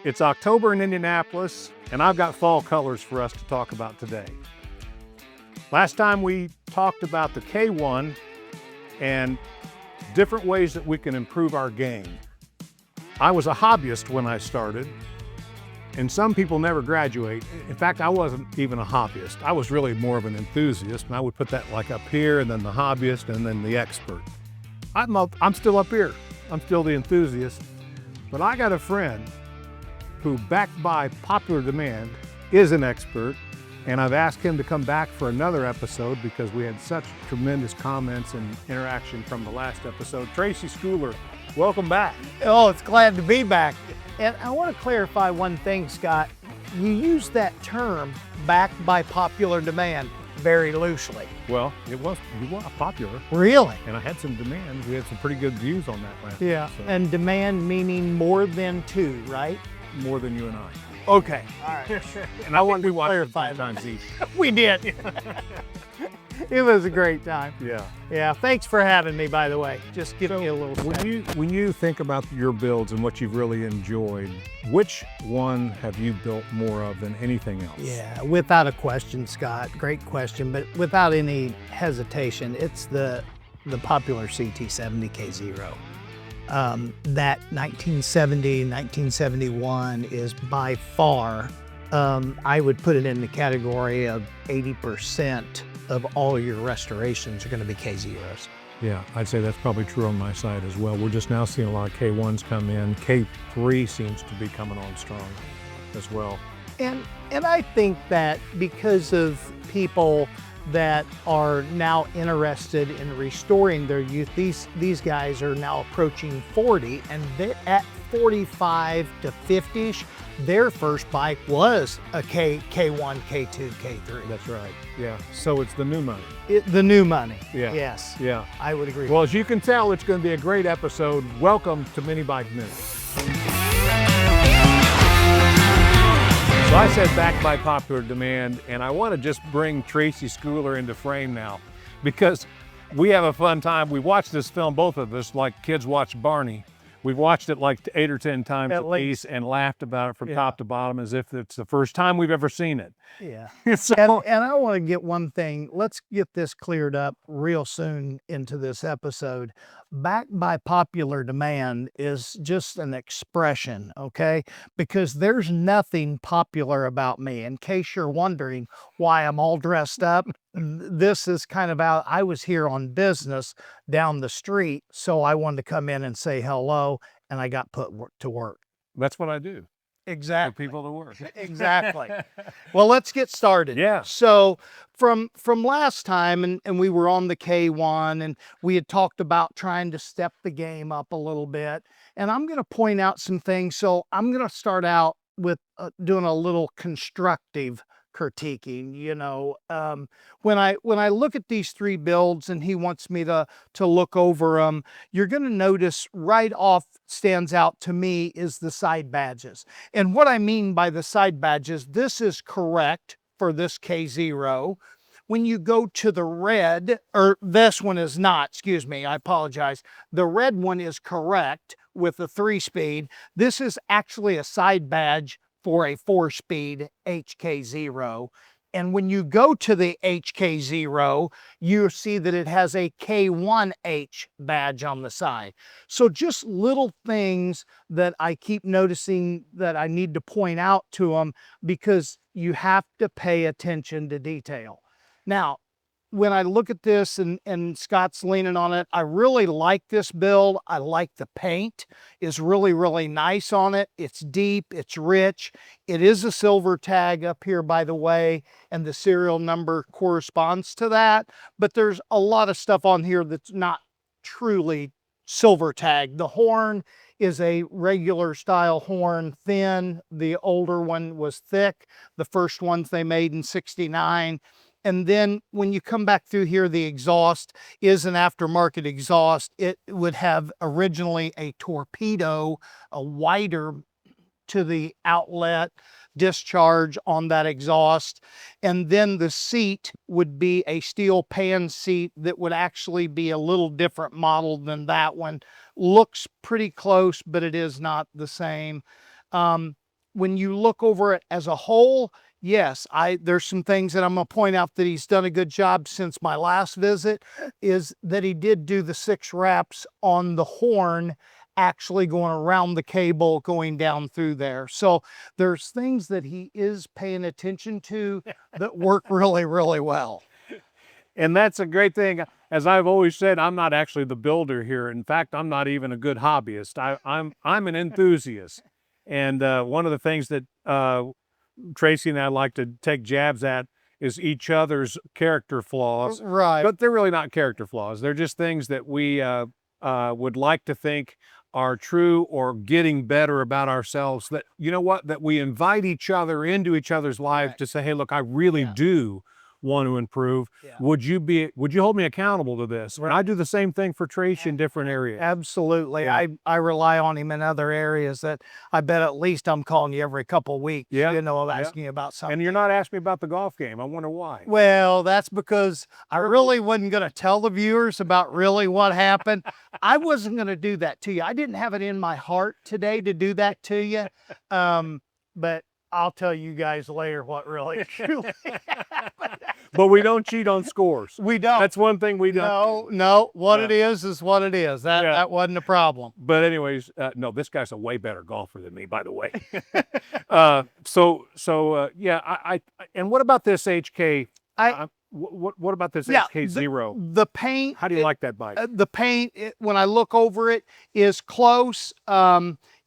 It's October in Indianapolis, and I've got fall colors for us to talk about today. Last time we talked about the K1 and different ways that we can improve our game. I was a hobbyist when I started, and some people never graduate. In fact, I wasn't even a hobbyist. I was really more of an enthusiast, and I would put that like up here, and then the hobbyist, and then the expert. I'm still up here. I'm still the enthusiast, but I got a friend who, backed by popular demand, is an expert, and I've asked him to come back for another episode because we had such tremendous comments and interaction from the last episode. Tracy Schooler, welcome back. Oh, it's glad to be back. And I want to clarify one thing, Scott. You use that term, backed by popular demand, very loosely. Well, you were popular. Really? And I had some demands. We had some pretty good views on that last episode. And demand meaning more than two, right? More than you and I. Okay. All right. And I want to clarify watch times each. We did. It was a great time. Yeah. Yeah. Thanks for having me, by the way. Just give me a little When you think about your builds and what you've really enjoyed, which one have you built more of than anything else? Yeah, without a question, Scott. Great question, but without any hesitation, it's the popular CT70 K0. That 1970, 1971 is by far, I would put it in the category of 80% of all your restorations are going to be K0s. Yeah, I'd say that's probably true on my side as well. We're just now seeing a lot of K1s come in. K3 seems to be coming on strong as well. And I think that because of people that are now interested in restoring their youth, these guys are now approaching 40, and at 45 to 50ish, their first bike was a K1, K2, K3. That's right. Yeah. So it's the new money. The new money. Yeah. Yes. Yeah. I would agree. Well, as you can tell, it's going to be a great episode. Welcome to Minibike News. So I said backed by popular demand, and I want to just bring Tracy Schooler into frame now because we have a fun time. We watched this film, both of us, like kids watch Barney. We've watched it like 8 or 10 times at least and laughed about it from top to bottom as if it's the first time we've ever seen it. Yeah. So, and I want to get one thing. Let's get this cleared up real soon into this episode. Backed by popular demand is just an expression, okay? Because there's nothing popular about me. In case you're wondering why I'm all dressed up, this is kind of out. I was here on business down the street, so I wanted to come in and say hello, and I got put to work. that's what I do. Exactly. For people to work. Exactly. Well, let's get started. Yeah. So from last time, and we were on the K1, and we had talked about trying to step the game up a little bit. And I'm going to point out some things. So I'm going to start out with doing a little constructive critiquing. You know, when I look at these three builds and he wants me to look over them, you're going to notice right off stands out to me is the side badges. And what I mean by the side badges, this is correct for this K0. When you go to the red, or this one is not, excuse me, I apologize. The red one is correct with the 3-speed. This is actually a side badge for a 4-speed HK0. And when you go to the HK0, you see that it has a K1H badge on the side. So just little things that I keep noticing that I need to point out to them because you have to pay attention to detail. Now, when I look at this and Scott's leaning on it, I really like this build. I like the paint. It's really, really nice on it. It's deep, it's rich. It is a silver tag up here, by the way, and the serial number corresponds to that. But there's a lot of stuff on here that's not truly silver tag. The horn is a regular style horn, thin. The older one was thick. The first ones they made in '69. And then when you come back through here, the exhaust is an aftermarket exhaust. It would have originally a torpedo, a wider to the outlet discharge on that exhaust. And then the seat would be a steel pan seat that would actually be a little different model than that one. Looks pretty close, but it is not the same. when you look over it as a whole, yes, there's some things that I'm going to point out that he's done a good job since my last visit, is that he did do the 6 wraps on the horn, actually going around the cable, going down through there. So there's things that he is paying attention to that work really, really well. And that's a great thing. As I've always said, I'm not actually the builder here. In fact, I'm not even a good hobbyist. I'm an enthusiast. And one of the things that Tracy and I like to take jabs at is each other's character flaws. Right. But they're really not character flaws. They're just things that we would like to think are true or getting better about ourselves. That, you know what, that we invite each other into each other's lives to say, hey, look, I really do want to improve. Would you hold me accountable to this? And I do the same thing for Tracy in different areas. Absolutely. I rely on him in other areas that I bet at least I'm calling you every couple of weeks, you know, asking you about something. And you're not asking me about the golf game. I wonder why. Well, that's because I really wasn't going to tell the viewers about really what happened. I wasn't going to do that to you. I didn't have it in my heart today to do that to you. But I'll tell you guys later what really truly happened. But we don't cheat on scores. We don't. That's one thing we don't. No. What it is what it is. That wasn't a problem. But anyways, no, this guy's a way better golfer than me, by the way. Yeah. And what about this HK? What about this HK0? The paint. How do you like that bike? The paint, when I look over it, is close.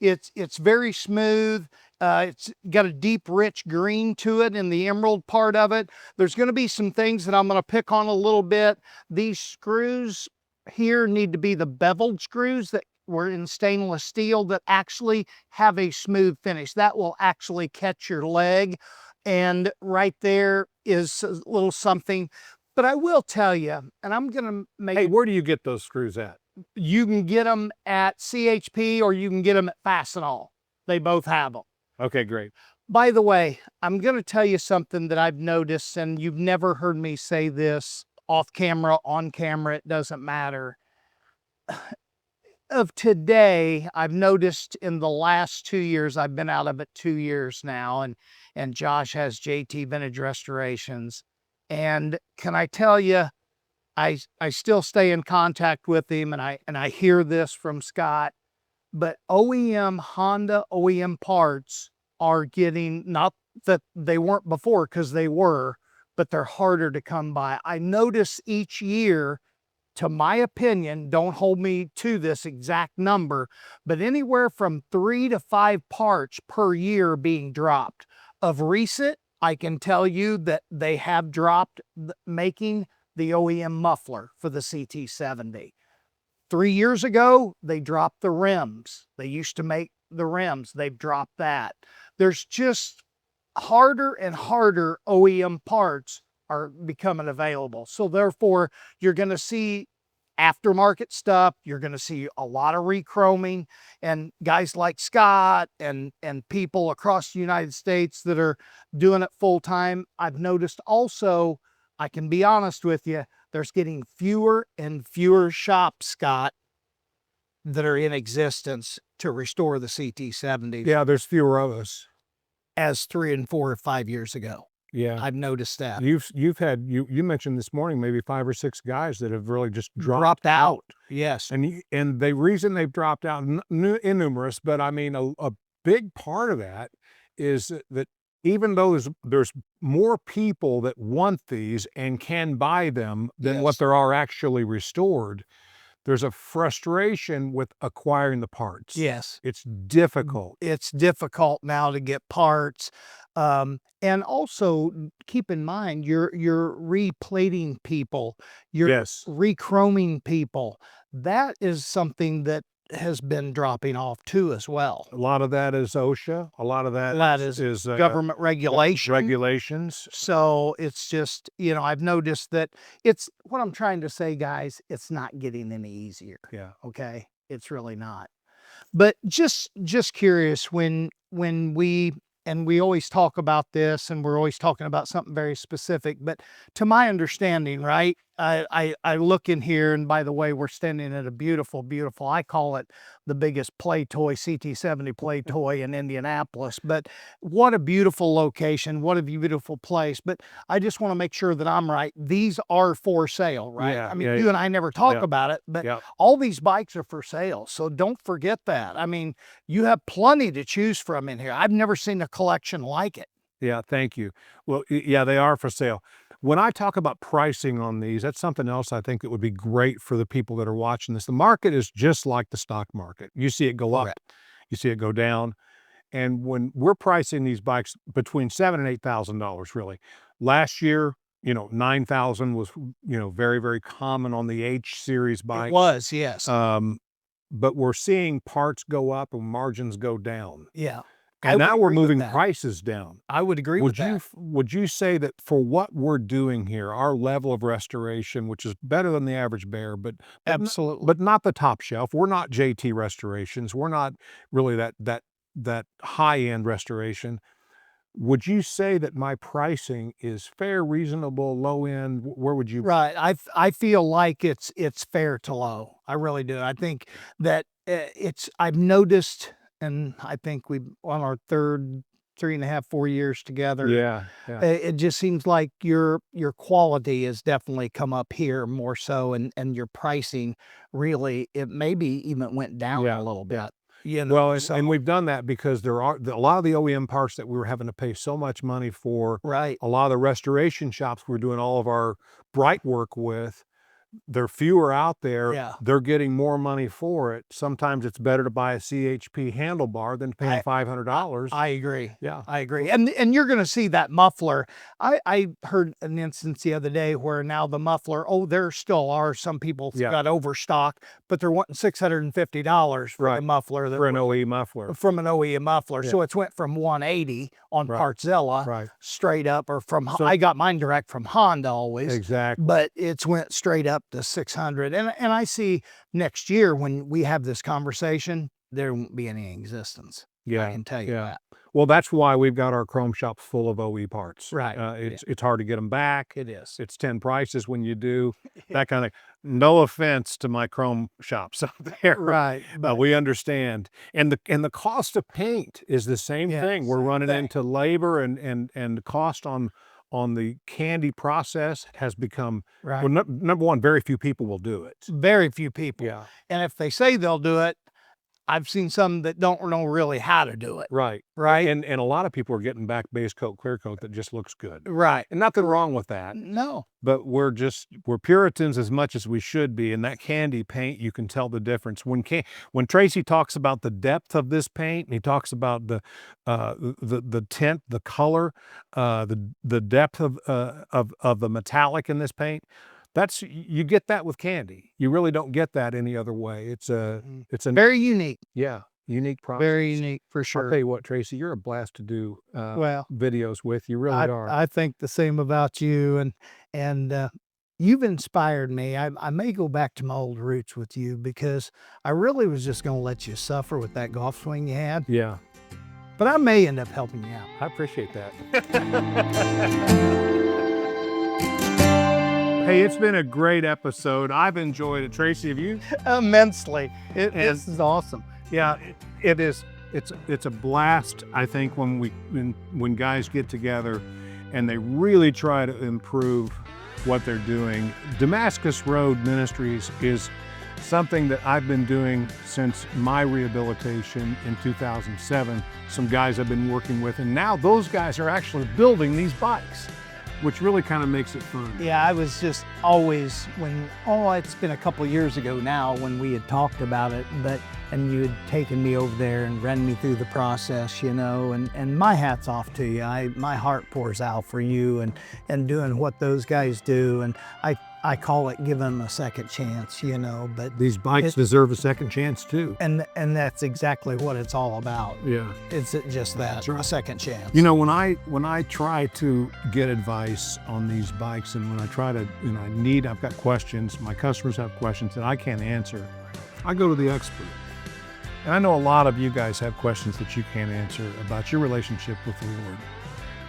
It's very smooth. It's got a deep, rich green to it in the emerald part of it. There's going to be some things that I'm going to pick on a little bit. These screws here need to be the beveled screws that were in stainless steel that actually have a smooth finish. That will actually catch your leg. And right there is a little something. But I will tell you, and I'm going to make... Hey, where do you get those screws at? You can get them at CHP or you can get them at Fastenal. They both have them. Okay, great. By the way, I'm going to tell you something that I've noticed, and you've never heard me say this off camera, on camera, it doesn't matter. Of today, I've noticed in the last 2 years, I've been out of it 2 years now, and Josh has JT Vintage Restorations. And can I tell you, I still stay in contact with him, and I hear this from Scott. But Honda OEM parts are getting, not that they weren't before, because they were, but they're harder to come by. I notice each year, to my opinion, don't hold me to this exact number, but anywhere from 3 to 5 parts per year being dropped. Of recent, I can tell you that they have dropped making the OEM muffler for the CT70. 3 years ago, they dropped the rims. They used to make the rims. They've dropped that. There's just harder and harder OEM parts are becoming available. So therefore, you're going to see aftermarket stuff. You're going to see a lot of rechroming, and guys like Scott and people across the United States that are doing it full time. I've noticed also, I can be honest with you, there's getting fewer and fewer shops, Scott, that are in existence to restore the CT70s. Yeah, there's fewer of us. As 3 and 4 or 5 years ago. Yeah, I've noticed that. You mentioned this morning maybe 5 or 6 guys that have really just dropped out. Yes. And the reason they've dropped out, innumerous, but I mean a big part of that is that even though there's more people that want these and can buy them than what there are actually restored, there's a frustration with acquiring the parts. Yes. It's difficult. It's difficult now to get parts. And also keep in mind, you're replating people, you're rechroming people. That is something that has been dropping off too as well. A lot of that is OSHA. A lot of that is government regulations. So it's just, you know, I've noticed that it's what I'm trying to say, guys, it's not getting any easier. Yeah. Okay. It's really not. But just curious, when we always talk about this, and we're always talking about something very specific, but to my understanding, right, I look in here, and by the way, we're standing at a beautiful, beautiful, I call it the biggest play toy, CT70 play toy in Indianapolis. But what a beautiful location, what a beautiful place. But I just want to make sure that I'm right. These are for sale, right? Yeah, I mean, yeah, you and I never talk yeah. about it, but Yeah. all these bikes are for sale. So don't forget that. I mean, you have plenty to choose from in here. I've never seen a collection like it. Yeah, thank you. Well, yeah, they are for sale. When I talk about pricing on these, that's something else I think that would be great for the people that are watching this. The market is just like the stock market. You see it go up, Correct. you see it go down. And when we're pricing these bikes between $7,000 and $8,000, really. Last year, 9,000 was, very, very common on the H series It bikes. was, yes. But we're seeing parts go up and margins go down. Yeah. I And would now we're agree with moving that. prices down. I would agree with Would you that. would you say that for what we're doing here, our level of restoration, which is better than the average bear, but Absolutely. but not the top shelf. We're not JT restorations. We're not really that high-end restoration. Would you say that my pricing is fair, reasonable, low end? Where would you? Right. I feel like it's fair to low. I really do. I think that I've noticed, and I think we on our third 3.5, 4 years together. Yeah, yeah, It just seems like your quality has definitely come up here more so, and your pricing really, it maybe even went down yeah, a little yeah. bit. You know, Well, and so we've done that because there are a lot of the OEM parts that we were having to pay so much money for. right. A lot of the restoration shops we're doing all of our bright work with, there are fewer out there. Yeah. They're getting more money for it. Sometimes it's better to buy a CHP handlebar than paying $500. I agree. Yeah. I agree. And you're gonna see that muffler. I heard an instance the other day where now the muffler, there still are some people Yeah. got overstock, but they're wanting $650 for the Right. muffler For an OE muffler. from an OEM muffler. Yeah. So it's went from 180 on Right. Partzilla Right. straight up, or from So- I got mine direct from Honda always. Exactly. But it's went straight up to 600. And I see next year when we have this conversation, there won't be any in existence. I Yeah. can tell you Yeah. that. Well, that's why we've got our chrome shop full of OE parts. Right. It's hard to get them back. It is. It's 10 prices when you do that kind of. No offense to my chrome shops out there. Right. But We understand. And the cost of paint is the same Yeah, thing. We're same running thing. into labor and cost on the candy process has become, right. well, number one, very few people will do it. Very few people. Yeah. And if they say they'll do it, I've seen some that don't know really how to do it. Right. Right. And a lot of people are getting back base coat, clear coat that just looks good. Right. And nothing wrong with that. No. But we're Puritans as much as we should be. And that candy paint, you can tell the difference. When Tracy talks about the depth of this paint, and he talks about the tint, the color, the depth of the metallic in this paint, you get that with candy. You really don't get that any other way. It's a Very unique. unique process. Very unique for I'll sure. tell you what, Tracy, you're a blast to do Well, videos with. You really are. I think the same about you, and you've inspired me. I may go back to my old roots with you, because I really was just going to let you suffer with that golf swing you had, Yeah, but I may end up helping you out. I appreciate that. Hey, it's been a great episode. I've enjoyed it. Tracy, have you? Immensely. This is awesome. Yeah, it is. It's a blast. I think when guys get together and they really try to improve what they're doing. Damascus Road Ministries is something that I've been doing since my rehabilitation in 2007. Some guys I've been working with, and now those guys are actually building these bikes, which really kind of makes it fun. Yeah, I was just always it's been a couple years ago now when we had talked about it, and you had taken me over there and ran me through the process, and my hat's off to you. My heart pours out for you and doing what those guys do, and I call it giving them a second chance, but These bikes deserve a second chance too. and that's exactly what it's all about. Yeah. It's just that, That's right. a second chance. When I try to get advice on these bikes, and when I try to, I've got questions, my customers have questions that I can't answer, I go to the expert. And I know a lot of you guys have questions that you can't answer about your relationship with the Lord.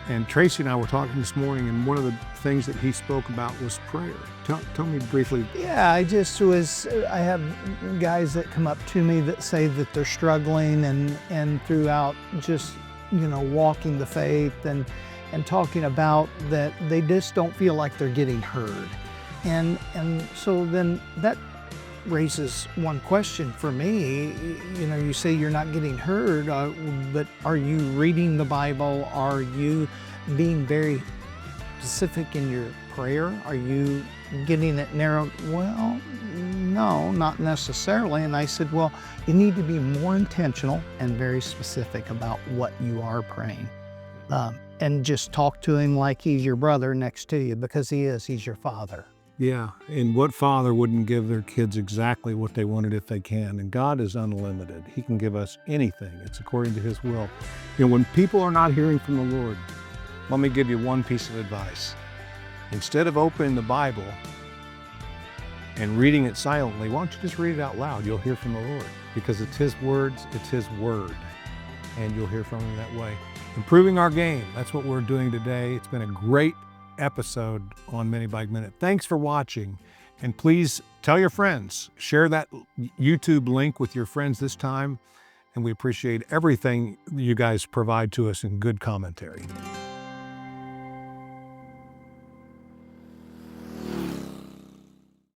And Tracy and I were talking this morning, and one of the things that he spoke about was prayer. Tell me briefly. Yeah, I have guys that come up to me that say that they're struggling and throughout just, walking the faith and talking about that they just don't feel like they're getting heard. And so then that raises one question for me. You say you're not getting heard, but are you reading the Bible? Are you being very specific in your prayer? Are you getting it narrowed? Well, no, not necessarily. And I said, well, you need to be more intentional and very specific about what you are praying. And just talk to him like he's your brother next to you, because he's your father. Yeah, and what father wouldn't give their kids exactly what they wanted if they can? And God is unlimited. He can give us anything. It's according to his will. When people are not hearing from the Lord, let me give you one piece of advice. Instead of opening the Bible and reading it silently, why don't you just read it out loud? You'll hear from the Lord, because it's his words, it's his word, and you'll hear from him that way. Improving our game, that's what we're doing today. It's been a great episode on Minibike Minute. Thanks for watching, and please tell your friends. Share that YouTube link with your friends this time, and we appreciate everything you guys provide to us in good commentary.